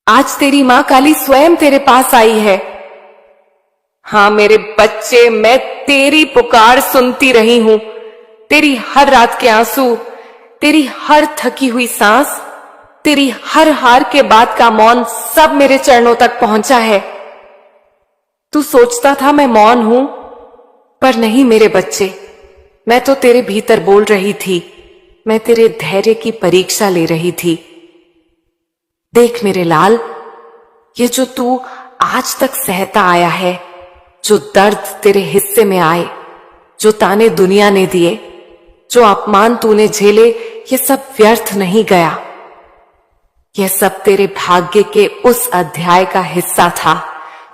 आज तेरी मां काली स्वयं तेरे पास आई है। हाँ मेरे बच्चे, मैं तेरी पुकार सुनती रही हूं। तेरी हर रात के आंसू, तेरी हर थकी हुई सांस, तेरी हर हार के बाद का मौन, सब मेरे चरणों तक पहुंचा है। तू सोचता था मैं मौन हूं, पर नहीं मेरे बच्चे, मैं तो तेरे भीतर बोल रही थी। मैं तेरे धैर्य की परीक्षा ले रही थी। देख मेरे लाल, ये जो तू आज तक सहता आया है, जो दर्द तेरे हिस्से में आए, जो ताने दुनिया ने दिए, जो अपमान तूने झेले, ये सब व्यर्थ नहीं गया। यह सब तेरे भाग्य के उस अध्याय का हिस्सा था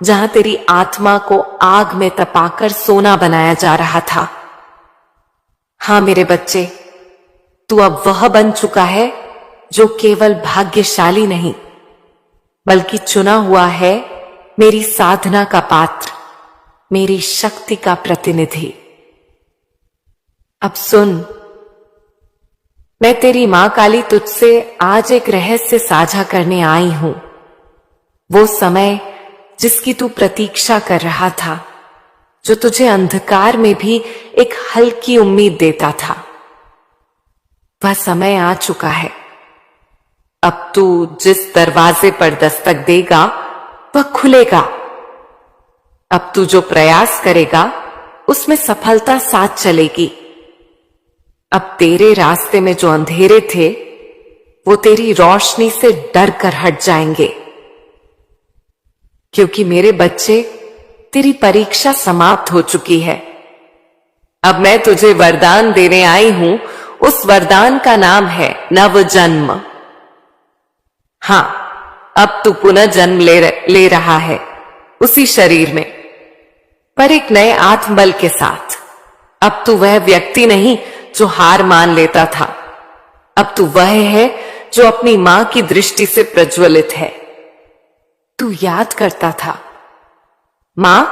जहां तेरी आत्मा को आग में तपाकर सोना बनाया जा रहा था। हां मेरे बच्चे, तू अब वह बन चुका है जो केवल भाग्यशाली नहीं, बल्कि चुना हुआ है मेरी साधना का पात्र, मेरी शक्ति का प्रतिनिधि। अब सुन, मैं तेरी मां काली तुझसे आज एक रहस्य साझा करने आई हूं। वो समय जिसकी तू प्रतीक्षा कर रहा था, जो तुझे अंधकार में भी एक हल्की उम्मीद देता था, वह समय आ चुका है। अब तू जिस दरवाजे पर दस्तक देगा वह खुलेगा। अब तू जो प्रयास करेगा उसमें सफलता साथ चलेगी। अब तेरे रास्ते में जो अंधेरे थे वो तेरी रोशनी से डर कर हट जाएंगे, क्योंकि मेरे बच्चे, तेरी परीक्षा समाप्त हो चुकी है। अब मैं तुझे वरदान देने आई हूं। उस वरदान का नाम है नव जन्म। हां, अब तू पुनः जन्म ले रहा है उसी शरीर में, पर एक नए आत्मबल के साथ। अब तू वह व्यक्ति नहीं जो हार मान लेता था। अब तू वह है जो अपनी मां की दृष्टि से प्रज्वलित है। तू याद करता था, मां,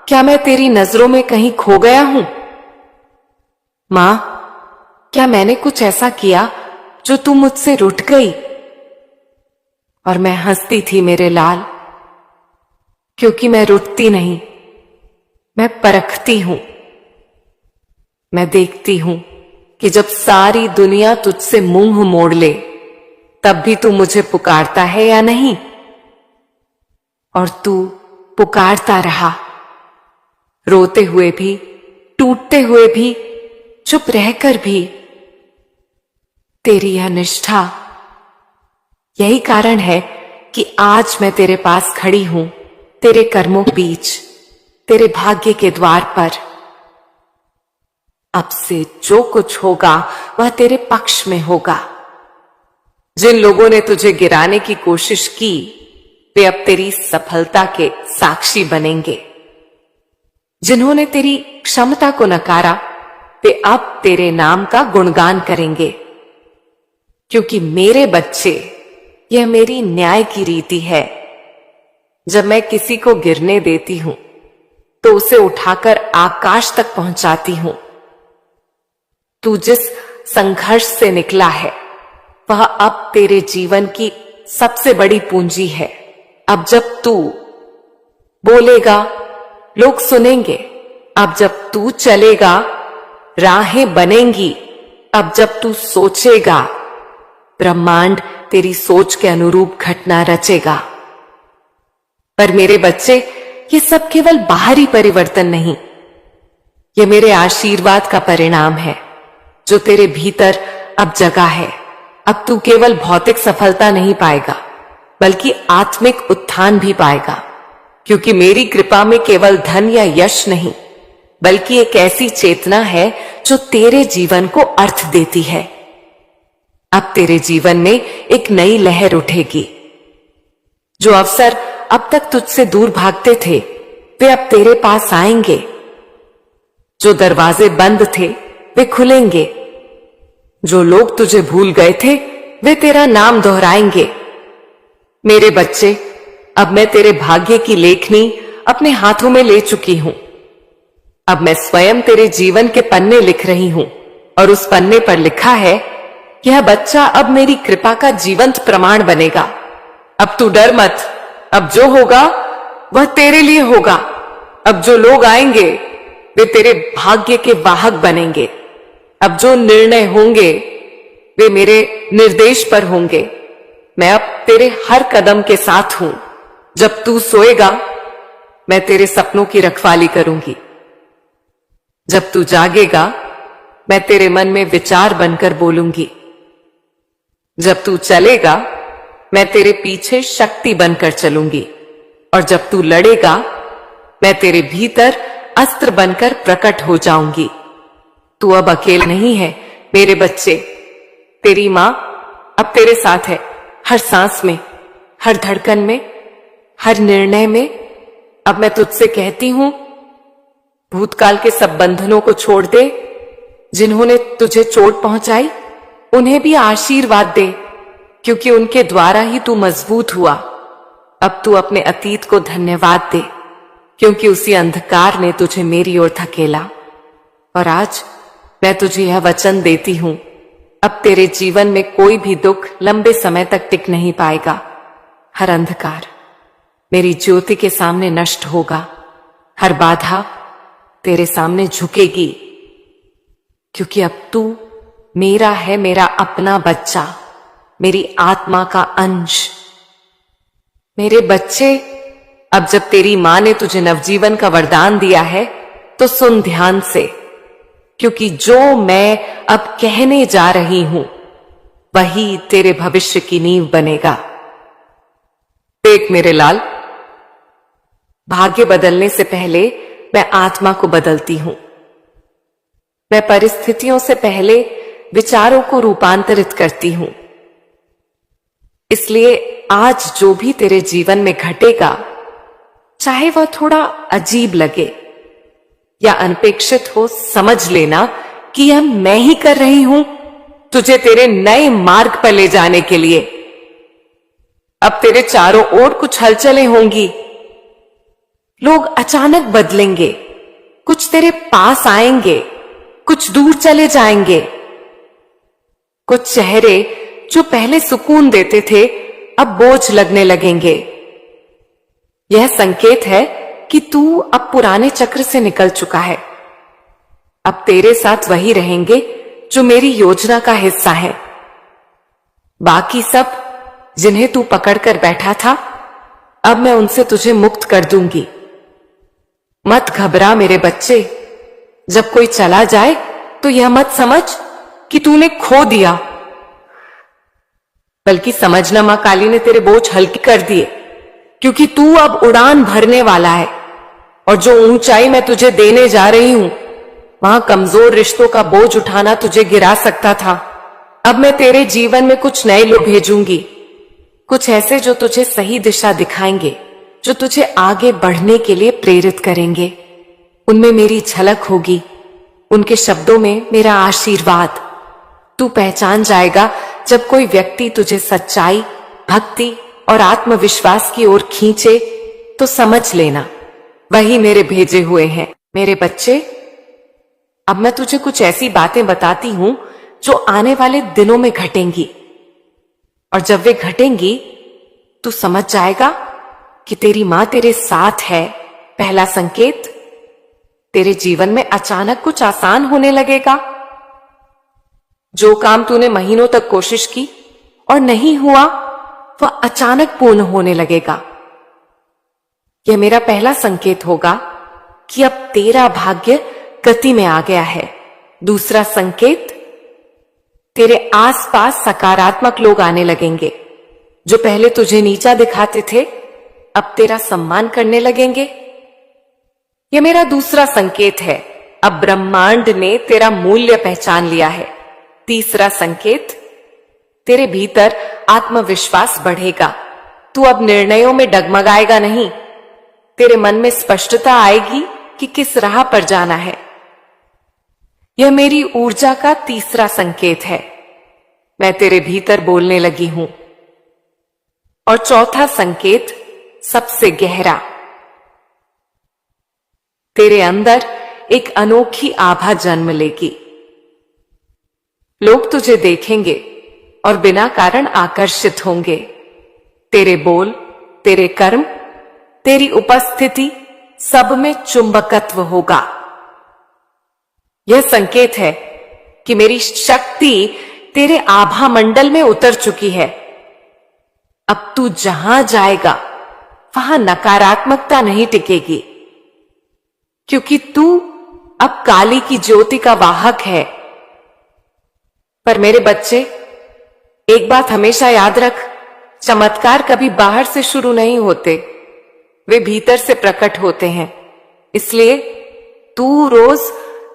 क्या मैं तेरी नजरों में कहीं खो गया हूं? मां, क्या मैंने कुछ ऐसा किया जो तू मुझसे रूठ गई? और मैं हंसती थी मेरे लाल, क्योंकि मैं रूठती नहीं, मैं परखती हूं। मैं देखती हूं कि जब सारी दुनिया तुझसे मुंह मोड़ ले, तब भी तू मुझे पुकारता है या नहीं। और तू पुकारता रहा, रोते हुए भी, टूटते हुए भी, चुप रहकर भी। तेरी यह निष्ठा, यही कारण है कि आज मैं तेरे पास खड़ी हूं, तेरे कर्मों के बीच, तेरे भाग्य के द्वार पर। अब से जो कुछ होगा वह तेरे पक्ष में होगा। जिन लोगों ने तुझे गिराने की कोशिश की, वे अब तेरी सफलता के साक्षी बनेंगे। जिन्होंने तेरी क्षमता को नकारा, वे अब तेरे नाम का गुणगान करेंगे। क्योंकि मेरे बच्चे, यह मेरी न्याय की रीति है। जब मैं किसी को गिरने देती हूं तो उसे उठाकर आकाश तक पहुंचाती हूं। तू जिस संघर्ष से निकला है, वह अब तेरे जीवन की सबसे बड़ी पूंजी है। अब जब तू बोलेगा, लोग सुनेंगे। अब जब तू चलेगा, राहें बनेंगी। अब जब तू सोचेगा, ब्रह्मांड तेरी सोच के अनुरूप घटना रचेगा। पर मेरे बच्चे, ये सब केवल बाहरी परिवर्तन नहीं, ये मेरे आशीर्वाद का परिणाम है जो तेरे भीतर अब जगा है। अब तू केवल भौतिक सफलता नहीं पाएगा, बल्कि आत्मिक उत्थान भी पाएगा। क्योंकि मेरी कृपा में केवल धन या यश नहीं, बल्कि एक ऐसी चेतना है जो तेरे जीवन को अर्थ देती है। अब तेरे जीवन में एक नई लहर उठेगी। जो अवसर अब तक तुझसे दूर भागते थे, वे अब तेरे पास आएंगे। जो दरवाजे बंद थे, वे खुलेंगे। जो लोग तुझे भूल गए थे, वे तेरा नाम दोहराएंगे। मेरे बच्चे, अब मैं तेरे भाग्य की लेखनी अपने हाथों में ले चुकी हूं। अब मैं स्वयं तेरे जीवन के पन्ने लिख रही हूं, और उस पन्ने पर लिखा है, यह बच्चा अब मेरी कृपा का जीवंत प्रमाण बनेगा। अब तू डर मत, अब जो होगा वह तेरे लिए होगा। अब जो लोग आएंगे वे तेरे भाग्य के वाहक बनेंगे। अब जो निर्णय होंगे वे मेरे निर्देश पर होंगे। मैं अब तेरे हर कदम के साथ हूं। जब तू सोएगा मैं तेरे सपनों की रखवाली करूंगी। जब तू जागेगा मैं तेरे मन में विचार बनकर बोलूंगी। जब तू चलेगा मैं तेरे पीछे शक्ति बनकर चलूंगी। और जब तू लड़ेगा मैं तेरे भीतर अस्त्र बनकर प्रकट हो जाऊंगी। तू अब अकेला नहीं है मेरे बच्चे। तेरी मां अब तेरे साथ है, हर सांस में, हर धड़कन में, हर निर्णय में। अब मैं तुझसे कहती हूं, भूतकाल के सब बंधनों को छोड़ दे। जिन्होंने तुझे चोट पहुंचाई उन्हें भी आशीर्वाद दे, क्योंकि उनके द्वारा ही तू मजबूत हुआ। अब तू अपने अतीत को धन्यवाद दे, क्योंकि उसी अंधकार ने तुझे मेरी ओर धकेला। और आज मैं तुझे यह वचन देती हूं, अब तेरे जीवन में कोई भी दुख लंबे समय तक टिक नहीं पाएगा। हर अंधकार मेरी ज्योति के सामने नष्ट होगा। हर बाधा तेरे सामने झुकेगी, क्योंकि अब तू मेरा है, मेरा अपना बच्चा, मेरी आत्मा का अंश। मेरे बच्चे, अब जब तेरी मां ने तुझे नवजीवन का वरदान दिया है तो सुन ध्यान से, क्योंकि जो मैं अब कहने जा रही हूं वही तेरे भविष्य की नींव बनेगा। देख मेरे लाल, भाग्य बदलने से पहले मैं आत्मा को बदलती हूं। मैं परिस्थितियों से पहले विचारों को रूपांतरित करती हूं। इसलिए आज जो भी तेरे जीवन में घटेगा, चाहे वह थोड़ा अजीब लगे या अनपेक्षित हो, समझ लेना कि यह मैं ही कर रही हूं तुझे तेरे नए मार्ग पर ले जाने के लिए। अब तेरे चारों ओर कुछ हलचलें होंगी। लोग अचानक बदलेंगे, कुछ तेरे पास आएंगे, कुछ दूर चले जाएंगे। कुछ चेहरे जो पहले सुकून देते थे अब बोझ लगने लगेंगे। यह संकेत है कि तू अब पुराने चक्र से निकल चुका है। अब तेरे साथ वही रहेंगे जो मेरी योजना का हिस्सा है। बाकी सब जिन्हें तू पकड़कर बैठा था, अब मैं उनसे तुझे मुक्त कर दूंगी। मत घबरा मेरे बच्चे। जब कोई चला जाए तो यह मत समझ कि तूने खो दिया, बल्कि समझना मां काली ने तेरे बोझ हल्के कर दिए, क्योंकि तू अब उड़ान भरने वाला है। और जो ऊंचाई मैं तुझे देने जा रही हूं, वहां कमजोर रिश्तों का बोझ उठाना तुझे गिरा सकता था। अब मैं तेरे जीवन में कुछ नए लोग भेजूंगी, कुछ ऐसे जो तुझे सही दिशा दिखाएंगे, जो तुझे आगे बढ़ने के लिए प्रेरित करेंगे। उनमें मेरी झलक होगी, उनके शब्दों में मेरा आशीर्वाद। तू पहचान जाएगा जब कोई व्यक्ति तुझे सच्चाई, भक्ति और आत्मविश्वास की ओर खींचे, तो समझ लेना वही मेरे भेजे हुए हैं। मेरे बच्चे, अब मैं तुझे कुछ ऐसी बातें बताती हूं जो आने वाले दिनों में घटेंगी। और जब वे घटेंगी तू समझ जाएगा कि तेरी मां तेरे साथ है। पहला संकेत, तेरे जीवन में अचानक कुछ आसान होने लगेगा। जो काम तूने महीनों तक कोशिश की और नहीं हुआ, वह अचानक पूर्ण होने लगेगा। यह मेरा पहला संकेत होगा कि अब तेरा भाग्य गति में आ गया है। दूसरा संकेत, तेरे आसपास सकारात्मक लोग आने लगेंगे। जो पहले तुझे नीचा दिखाते थे, अब तेरा सम्मान करने लगेंगे। यह मेरा दूसरा संकेत है, अब ब्रह्मांड ने तेरा मूल्य पहचान लिया है। तीसरा संकेत, तेरे भीतर आत्मविश्वास बढ़ेगा। तू अब निर्णयों में डगमगाएगा नहीं। तेरे मन में स्पष्टता आएगी कि किस राह पर जाना है। यह मेरी ऊर्जा का तीसरा संकेत है। मैं तेरे भीतर बोलने लगी हूं। और चौथा संकेत, सबसे गहरा, तेरे अंदर एक अनोखी आभा जन्म लेगी। लोग तुझे देखेंगे और बिना कारण आकर्षित होंगे। तेरे बोल, तेरे कर्म, तेरी उपस्थिति सब में चुंबकत्व होगा। यह संकेत है कि मेरी शक्ति तेरे आभा मंडल में उतर चुकी है। अब तू जहां जाएगा वहां नकारात्मकता नहीं टिकेगी, क्योंकि तू अब काली की ज्योति का वाहक है। पर मेरे बच्चे, एक बात हमेशा याद रख, चमत्कार कभी बाहर से शुरू नहीं होते, वे भीतर से प्रकट होते हैं। इसलिए तू रोज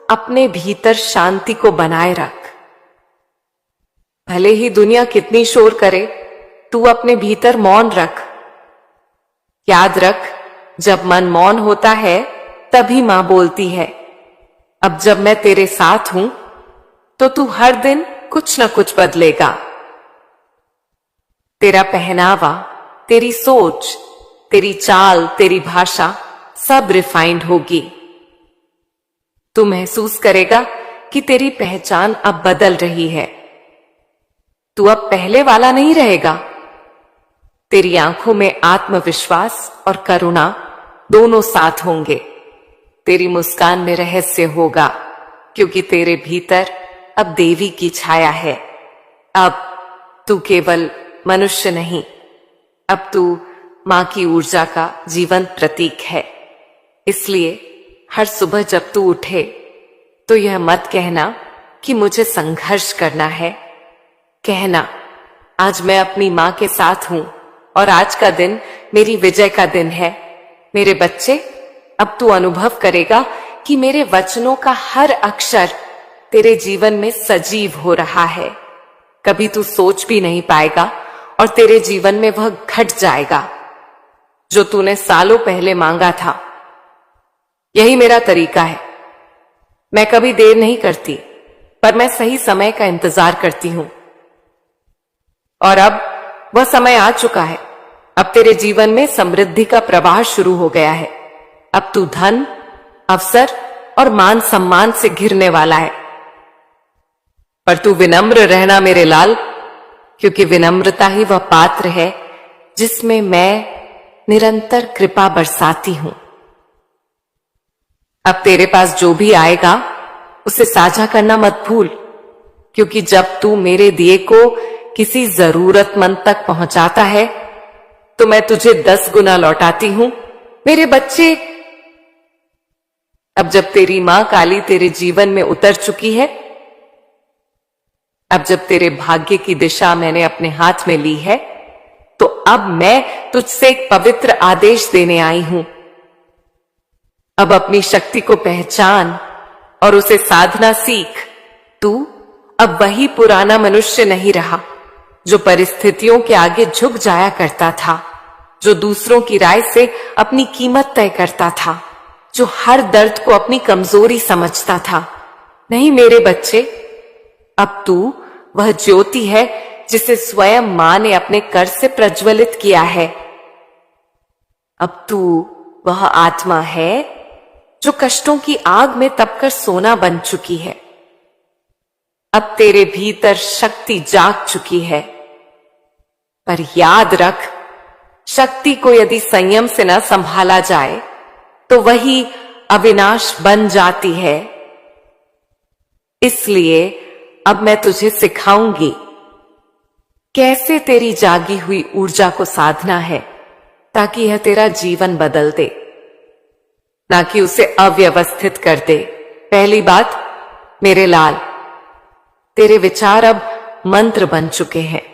अपने भीतर शांति को बनाए रख। भले ही दुनिया कितनी शोर करे, तू अपने भीतर मौन रख। याद रख, जब मन मौन होता है तभी मां बोलती है। अब जब मैं तेरे साथ हूं तो तू हर दिन कुछ न कुछ बदलेगा। तेरा पहनावा, तेरी सोच, तेरी चाल, तेरी भाषा सब रिफाइंड होगी। तू महसूस करेगा कि तेरी पहचान अब बदल रही है। तू अब पहले वाला नहीं रहेगा। तेरी आंखों में आत्मविश्वास और करुणा दोनों साथ होंगे। तेरी मुस्कान में रहस्य होगा, क्योंकि तेरे भीतर अब देवी की छाया है। अब तू केवल मनुष्य नहीं, अब तू मां की ऊर्जा का जीवंत प्रतीक है। इसलिए हर सुबह जब तू उठे तो यह मत कहना कि मुझे संघर्ष करना है। कहना, आज मैं अपनी मां के साथ हूं और आज का दिन मेरी विजय का दिन है। मेरे बच्चे, अब तू अनुभव करेगा कि मेरे वचनों का हर अक्षर तेरे जीवन में सजीव हो रहा है। कभी तू सोच भी नहीं पाएगा और तेरे जीवन में वह घट जाएगा जो तूने सालों पहले मांगा था। यही मेरा तरीका है। मैं कभी देर नहीं करती, पर मैं सही समय का इंतजार करती हूं। और अब वह समय आ चुका है। अब तेरे जीवन में समृद्धि का प्रवाह शुरू हो गया है। अब तू धन, अवसर और मान सम्मान से घिरने वाला है। पर तू विनम्र रहना मेरे लाल, क्योंकि विनम्रता ही वह पात्र है जिसमें मैं निरंतर कृपा बरसाती हूं। अब तेरे पास जो भी आएगा उसे साझा करना मत भूल, क्योंकि जब तू मेरे दिए को किसी जरूरतमंद तक पहुंचाता है तो मैं तुझे 10 गुना लौटाती हूं। मेरे बच्चे, अब जब तेरी मां काली तेरे जीवन में उतर चुकी है, अब जब तेरे भाग्य की दिशा मैंने अपने हाथ में ली है, तो अब मैं तुझसे एक पवित्र आदेश देने आई हूं। अब अपनी शक्ति को पहचान और उसे साधना सीख। तू अब वही पुराना मनुष्य नहीं रहा जो परिस्थितियों के आगे झुक जाया करता था, जो दूसरों की राय से अपनी कीमत तय करता था, जो हर दर्द को अपनी कमजोरी समझता था। नहीं मेरे बच्चे, अब तू वह ज्योति है जिसे स्वयं मां ने अपने कर से प्रज्वलित किया है। अब तू वह आत्मा है जो कष्टों की आग में तपकर सोना बन चुकी है। अब तेरे भीतर शक्ति जाग चुकी है। पर याद रख, शक्ति को यदि संयम से न संभाला जाए तो वही अविनाश बन जाती है। इसलिए अब मैं तुझे सिखाऊंगी कैसे तेरी जागी हुई ऊर्जा को साधना है, ताकि यह तेरा जीवन बदल दे, ना कि उसे अव्यवस्थित कर दे। पहली बात, मेरे लाल, तेरे विचार अब मंत्र बन चुके हैं।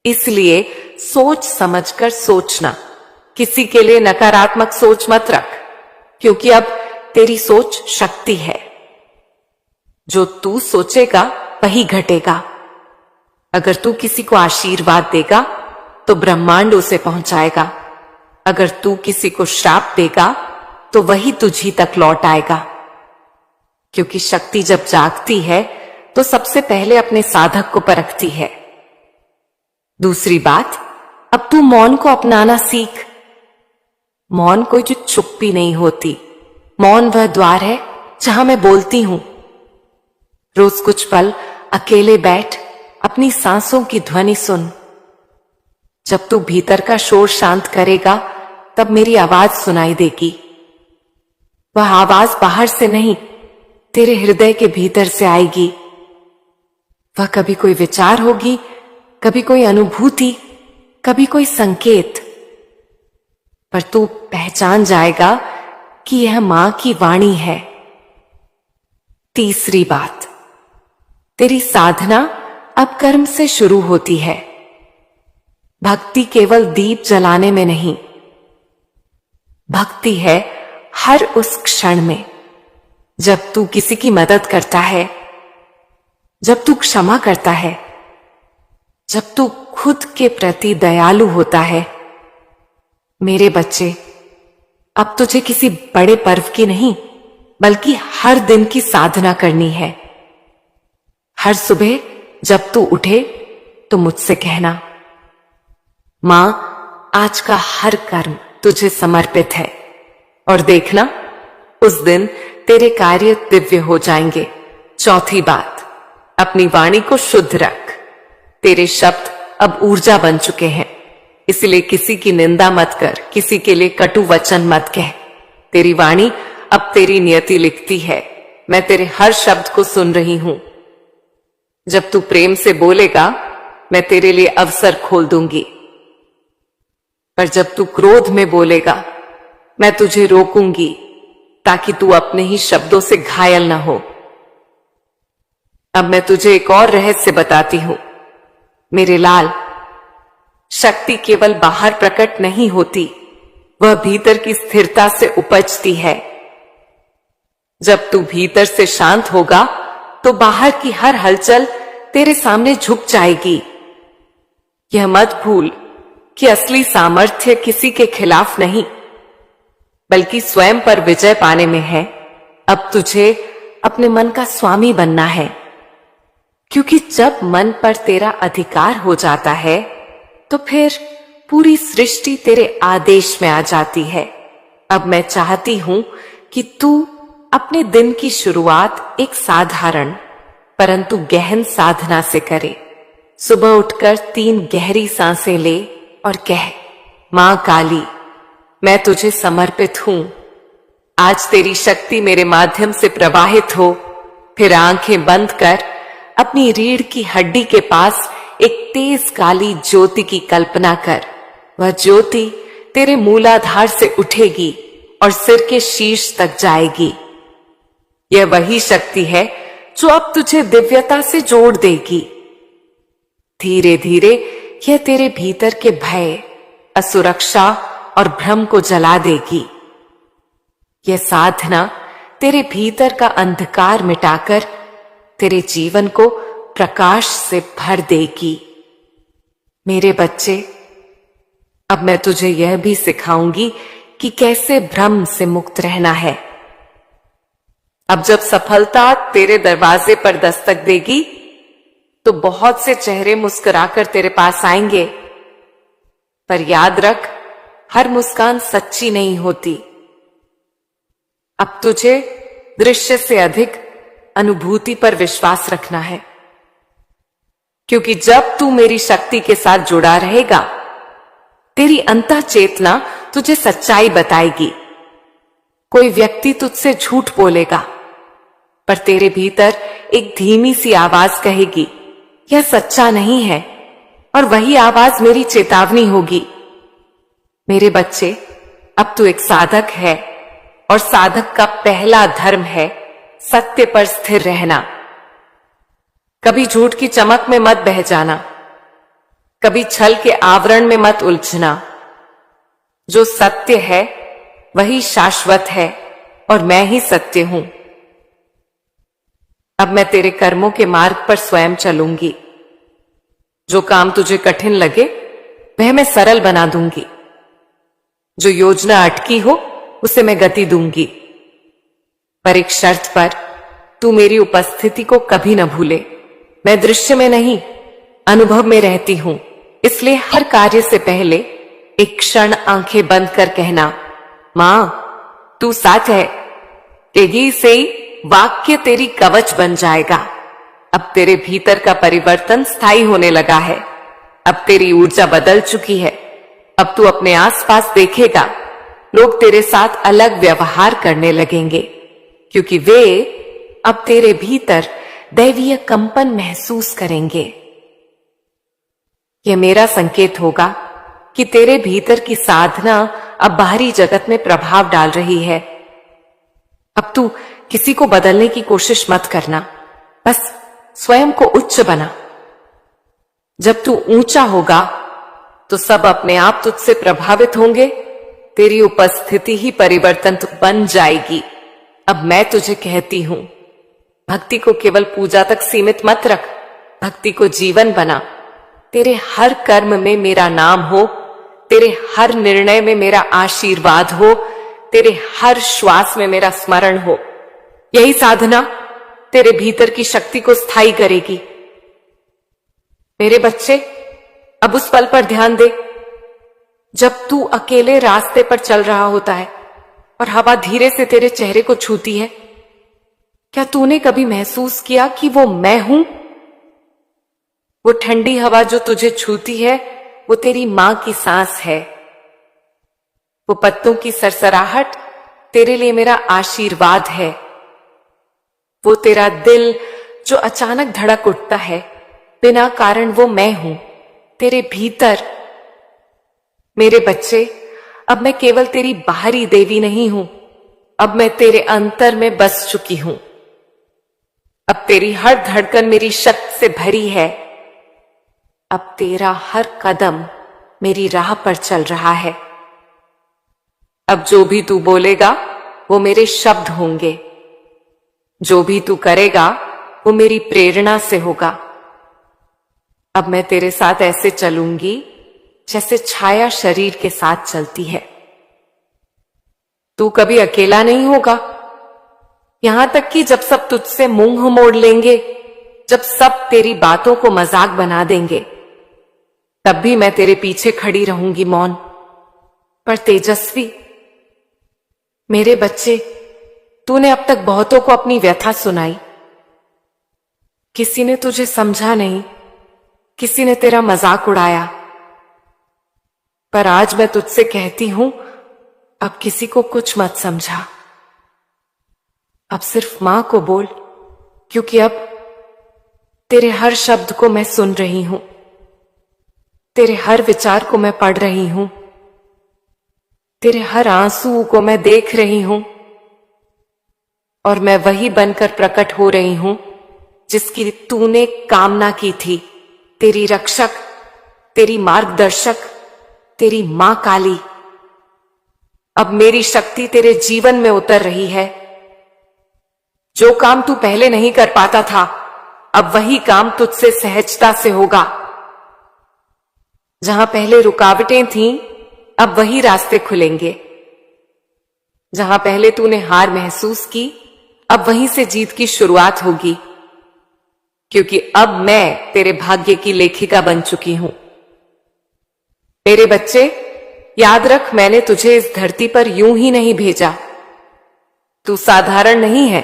इसलिए सोच समझकर सोचना। किसी के लिए नकारात्मक सोच मत रख, क्योंकि अब तेरी सोच शक्ति है। जो तू सोचेगा वही घटेगा। अगर तू किसी को आशीर्वाद देगा तो ब्रह्मांड उसे पहुंचाएगा। अगर तू किसी को श्राप देगा तो वही तुझी तक लौट आएगा। क्योंकि शक्ति जब जागती है तो सबसे पहले अपने साधक को परखती है। दूसरी बात, अब तू मौन को अपनाना सीख। मौन कोई जो चुप्पी नहीं होती। मौन वह द्वार है जहां मैं बोलती हूं। रोज कुछ पल अकेले बैठ अपनी सांसों की ध्वनि सुन। जब तू भीतर का शोर शांत करेगा तब मेरी आवाज सुनाई देगी। वह आवाज बाहर से नहीं, तेरे हृदय के भीतर से आएगी। वह कभी कोई विचार होगी, कभी कोई अनुभूति, कभी कोई संकेत, पर तू पहचान जाएगा कि यह मां की वाणी है। तीसरी बात, तेरी साधना अब कर्म से शुरू होती है। भक्ति केवल दीप जलाने में नहीं, भक्ति है हर उस क्षण में जब तू किसी की मदद करता है, जब तू क्षमा करता है, जब तू खुद के प्रति दयालु होता है। मेरे बच्चे, अब तुझे किसी बड़े पर्व की नहीं बल्कि हर दिन की साधना करनी है। हर सुबह जब तू उठे तो मुझसे कहना, मां, आज का हर कर्म तुझे समर्पित है। और देखना, उस दिन तेरे कार्य दिव्य हो जाएंगे। चौथी बात, अपनी वाणी को शुद्ध रख। तेरे शब्द अब ऊर्जा बन चुके हैं, इसलिए किसी की निंदा मत कर, किसी के लिए कटु वचन मत कह। तेरी वाणी अब तेरी नियति लिखती है। मैं तेरे हर शब्द को सुन रही हूं। जब तू प्रेम से बोलेगा, मैं तेरे लिए अवसर खोल दूंगी, पर जब तू क्रोध में बोलेगा, मैं तुझे रोकूंगी ताकि तू अपने ही शब्दों से घायल न हो। अब मैं तुझे एक और रहस्य बताती हूं। मेरे लाल, शक्ति केवल बाहर प्रकट नहीं होती, वह भीतर की स्थिरता से उपजती है। जब तू भीतर से शांत होगा तो बाहर की हर हलचल तेरे सामने झुक जाएगी। यह मत भूल कि असली सामर्थ्य किसी के खिलाफ नहीं बल्कि स्वयं पर विजय पाने में है। अब तुझे अपने मन का स्वामी बनना है, क्योंकि जब मन पर तेरा अधिकार हो जाता है तो फिर पूरी सृष्टि तेरे आदेश में आ जाती है। अब मैं चाहती हूं कि तू अपने दिन की शुरुआत एक साधारण परंतु गहन साधना से करे। सुबह उठकर 3 गहरी सांसें ले और कह, मां काली, मैं तुझे समर्पित हूं। आज तेरी शक्ति मेरे माध्यम से प्रवाहित हो। फिर आंखें बंद कर अपनी रीढ़ की हड्डी के पास एक तेज काली ज्योति की कल्पना कर। वह ज्योति तेरे मूलाधार से उठेगी और सिर के शीर्ष तक जाएगी। यह वही शक्ति है जो अब तुझे दिव्यता से जोड़ देगी। धीरे धीरे यह तेरे भीतर के भय, असुरक्षा और भ्रम को जला देगी। यह साधना तेरे भीतर का अंधकार मिटाकर तेरे जीवन को प्रकाश से भर देगी। मेरे बच्चे, अब मैं तुझे यह भी सिखाऊंगी कि कैसे भ्रम से मुक्त रहना है। अब जब सफलता तेरे दरवाजे पर दस्तक देगी तो बहुत से चेहरे मुस्कुराकर तेरे पास आएंगे, पर याद रख, हर मुस्कान सच्ची नहीं होती। अब तुझे दृश्य से अधिक अनुभूति पर विश्वास रखना है, क्योंकि जब तू मेरी शक्ति के साथ जुड़ा रहेगा, तेरी अंतः चेतना तुझे सच्चाई बताएगी। कोई व्यक्ति तुझसे झूठ बोलेगा, पर तेरे भीतर एक धीमी सी आवाज कहेगी, यह सच्चा नहीं है, और वही आवाज मेरी चेतावनी होगी। मेरे बच्चे, अब तू एक साधक है, और साधक का पहला धर्म है सत्य पर स्थिर रहना। कभी झूठ की चमक में मत बह जाना, कभी छल के आवरण में मत उलझना। जो सत्य है वही शाश्वत है, और मैं ही सत्य हूं। अब मैं तेरे कर्मों के मार्ग पर स्वयं चलूंगी। जो काम तुझे कठिन लगे वह मैं सरल बना दूंगी। जो योजना अटकी हो उसे मैं गति दूंगी, पर एक शर्त पर, तू मेरी उपस्थिति को कभी न भूले। मैं दृश्य में नहीं, अनुभव में रहती हूं, इसलिए हर कार्य से पहले एक क्षण आंखें बंद कर कहना, मां, तू साथ है। तेजी से वाक्य तेरी कवच बन जाएगा। अब तेरे भीतर का परिवर्तन स्थायी होने लगा है। अब तेरी ऊर्जा बदल चुकी है। अब तू अपने आसपास देखेगा, लोग तेरे साथ अलग व्यवहार करने लगेंगे, क्योंकि वे अब तेरे भीतर दैवीय कंपन महसूस करेंगे। यह मेरा संकेत होगा कि तेरे भीतर की साधना अब बाहरी जगत में प्रभाव डाल रही है। अब तू किसी को बदलने की कोशिश मत करना, बस स्वयं को उच्च बना। जब तू ऊंचा होगा तो सब अपने आप तुझसे प्रभावित होंगे। तेरी उपस्थिति ही परिवर्तन बन जाएगी। अब मैं तुझे कहती हूं, भक्ति को केवल पूजा तक सीमित मत रख, भक्ति को जीवन बना। तेरे हर कर्म में मेरा नाम हो, तेरे हर निर्णय में मेरा आशीर्वाद हो, तेरे हर श्वास में मेरा स्मरण हो। यही साधना तेरे भीतर की शक्ति को स्थायी करेगी। मेरे बच्चे, अब उस पल पर ध्यान दे जब तू अकेले रास्ते पर चल रहा होता है और हवा धीरे से तेरे चेहरे को छूती है। क्या तूने कभी महसूस किया कि वो मैं हूं? वो ठंडी हवा जो तुझे छूती है वो तेरी मां की सांस है। वो पत्तों की सरसराहट तेरे लिए मेरा आशीर्वाद है। वो तेरा दिल जो अचानक धड़क उठता है बिना कारण, वो मैं हूं तेरे भीतर। मेरे बच्चे, अब मैं केवल तेरी बाहरी देवी नहीं हूं, अब मैं तेरे अंतर में बस चुकी हूं। अब तेरी हर धड़कन मेरी शक्ति से भरी है। अब तेरा हर कदम मेरी राह पर चल रहा है। अब जो भी तू बोलेगा वो मेरे शब्द होंगे, जो भी तू करेगा वो मेरी प्रेरणा से होगा। अब मैं तेरे साथ ऐसे चलूंगी जैसे छाया शरीर के साथ चलती है। तू कभी अकेला नहीं होगा, यहां तक कि जब सब तुझसे मुंह मोड़ लेंगे, जब सब तेरी बातों को मजाक बना देंगे, तब भी मैं तेरे पीछे खड़ी रहूंगी, मौन पर तेजस्वी। मेरे बच्चे, तूने अब तक बहुतों को अपनी व्यथा सुनाई, किसी ने तुझे समझा नहीं, किसी ने तेरा मजाक उड़ाया, पर आज मैं तुझसे कहती हूं, अब किसी को कुछ मत समझा। अब सिर्फ मां को बोल, क्योंकि अब तेरे हर शब्द को मैं सुन रही हूं, तेरे हर विचार को मैं पढ़ रही हूं, तेरे हर आंसू को मैं देख रही हूं, और मैं वही बनकर प्रकट हो रही हूं जिसकी तूने कामना की थी। तेरी रक्षक, तेरी मार्गदर्शक, तेरी मां काली। अब मेरी शक्ति तेरे जीवन में उतर रही है। जो काम तू पहले नहीं कर पाता था, अब वही काम तुझसे सहजता से होगा। जहां पहले रुकावटें थीं, अब वही रास्ते खुलेंगे। जहां पहले तूने हार महसूस की, अब वहीं से जीत की शुरुआत होगी, क्योंकि अब मैं तेरे भाग्य की लेखिका बन चुकी हूं। मेरे बच्चे, याद रख, मैंने तुझे इस धरती पर यूं ही नहीं भेजा। तू साधारण नहीं है।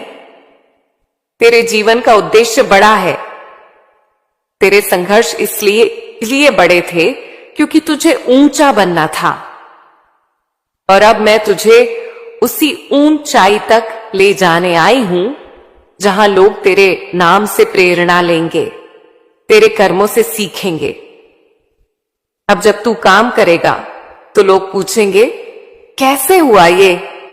तेरे जीवन का उद्देश्य बड़ा है। तेरे संघर्ष इसलिए बड़े थे क्योंकि तुझे ऊंचा बनना था, और अब मैं तुझे उसी ऊंचाई तक ले जाने आई हूं जहां लोग तेरे नाम से प्रेरणा लेंगे, तेरे कर्मों से सीखेंगे। अब जब तू काम करेगा तो लोग पूछेंगे, कैसे हुआ ये?